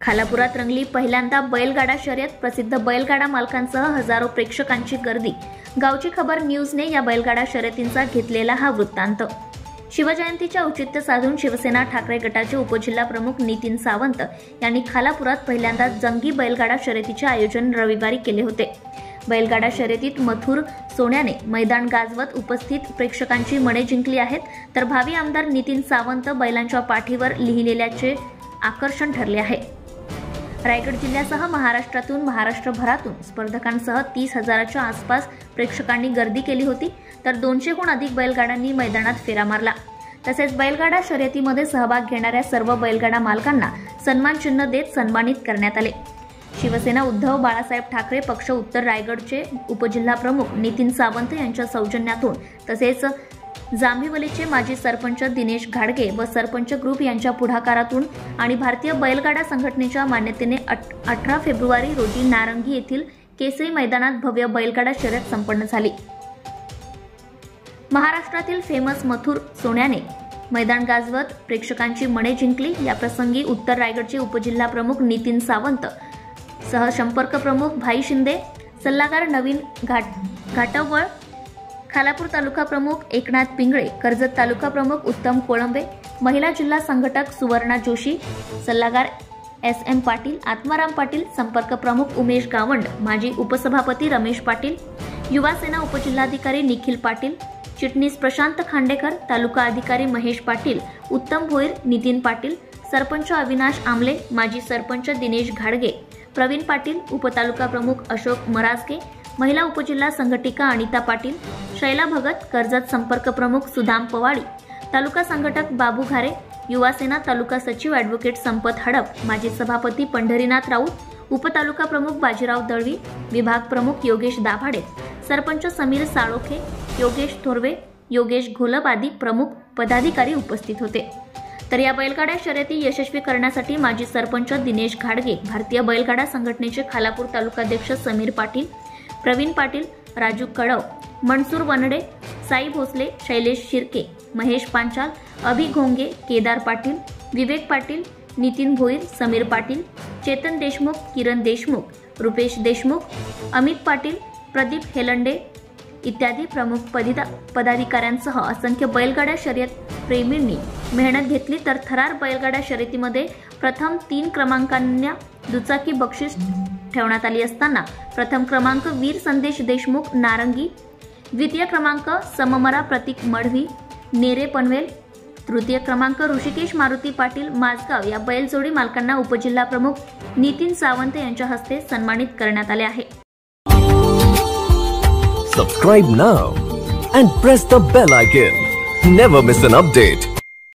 खालापुरात रंगली पहिल्यांदा बैलगाडा शर्यत। प्रसिद्ध बैलगाडा मालकांसह हजारो प्रेक्षकांची गर्दी। गावची खबर न्यूजने या बैलगाडा शर्यतींचा घेतलेला हा वृत्तांत। शिवजयंतीचे औचित्य साधून शिवसेना ठाकरे गटाचे उपजिल्हा प्रमुख नितीन सावंत यांनी खालापुरात पहिल्यांदा जंगी बैलगाडा शर्यतीचे आयोजन रविवारी केले होते। बैलगाडा शर्यतीत मथुर सोन्याने मैदान गाजवत उपस्थित प्रेक्षकांची मने जिंकली आहेत, तर भावी आमदार नितीन सावंत बैलांच्या पाठीवर लिहिलेल्याचे आकर्षण ठरले आहे। रायगड जिल्ह्यासह महाराष्ट्रभरातून स्पर्धकांसह 30,000च्या आसपास प्रेक्षकांनी गर्दी केली होती, तर 200हून अधिक बैलगाड्यांनी मैदानात फेरा मारला। तसेच बैलगाडा शर्यतीमध्ये सहभाग घेणाऱ्या सर्व बैलगाडा मालकांना सन्मान चिन्ह देत सन्मानित करण्यात आले। शिवसेना उद्धव बाळासाहेब ठाकरे पक्ष उत्तर रायगडचे उपजिल्हा प्रमुख नितीन सावंत यांच्या सौजन्यातून, तसेच जांभिवलीचे माजी सरपंच दिनेश घाडगे व सरपंच ग्रुप यांच्या पुढाकारातून आणि भारतीय बैलगाडा संघटनेच्या मान्यतेने 18 फेब्रुवारी रोजी नारंगी येथील केसरी मैदानात भव्य बैलगाडा शर्यत संपन्न झाली। महाराष्ट्रातील फेमस मथुर सोन्याने मैदान गाजवत प्रेक्षकांची मने जिंकली। या प्रसंगी उत्तर रायगडचे उपजिल्हा प्रमुख नितीन सावंत, सहसंपर्क प्रमुख भाई शिंदे, सल्लागार नवीन घाटवळ, खालापूर तालुका प्रमुख एकनाथ पिंगळे, कर्जत तालुका प्रमुख उत्तम कोळंबे, महिला जिल्हा संघटक सुवर्णा जोशी, सल्लागार SM पाटील, आत्माराम पाटील, संपर्क प्रमुख उमेश गावंड, माजी उपसभापती रमेश पाटील, युवा सेना उपजिल्हाधिकारी निखिल पाटील, चिटणीस प्रशांत खांडेकर, तालुका अधिकारी महेश पाटील, उत्तम भोईर, नितीन पाटील, सरपंच अविनाश आमले, माजी सरपंच दिनेश घाडगे, प्रवीण पाटील, उपतालुका प्रमुख अशोक मराजगे, महिला उपजिल्हा संघटिका अनिता पाटील, शैला भगत, कर्जत संपर्क प्रमुख सुदाम पवाळी, तालुका संघटक बाबू घारे, युवा सेना तालुका सचिव ॲडव्होकेट संपत हडप, माजी सभापती पंढरीनाथ राऊत, उपतालुका प्रमुख बाजीराव दळवी, विभाग प्रमुख योगेश दाभाडे, सरपंच समीर साळोखे, योगेश थोरवे, योगेश घोलप आदी प्रमुख पदाधिकारी उपस्थित होते। तर या बैलगाडा शर्यती यशस्वी करण्यासाठी माजी सरपंच दिनेश घाडगे, भारतीय बैलगाडा संघटनेचे खालापूर तालुकाध्यक्ष समीर पाटील, प्रवीण पाटील, राजू कळव, मनसूर वनडे, साई भोसले, शैलेश शिर्के, महेश पांचाल, अभि घोंगे, केदार पाटील, विवेक पाटील, नितीन भोईर, समीर पाटील, चेतन देशमुख, किरण देशमुख, रुपेश देशमुख, अमित पाटील, प्रदीप हेलंडे इत्यादी प्रमुख पदाधिकाऱ्यांसह असंख्य बैलगाडा शर्यत प्रेमींनी मेहनत घेतली। तर थरार बैलगाडा शर्यतीमध्ये प्रथम 3 क्रमांकांना दुचाकी बक्षीस ठेवण्यात आली असताना प्रथम क्रमांक वीर संदेश देशमुख नारंगी, द्वितीय क्रमांक सममरा प्रतीक मढवी नेरे पनवेल, तृतीय क्रमांक ऋषिकेश मारुती पाटील माझगाव या बैलजोडी मालकांना उपजिल्हा प्रमुख नितीन सावंत यांच्या हस्ते सन्मानित करण्यात आले आहे। Subscribe now and press the bell icon. Never miss an update.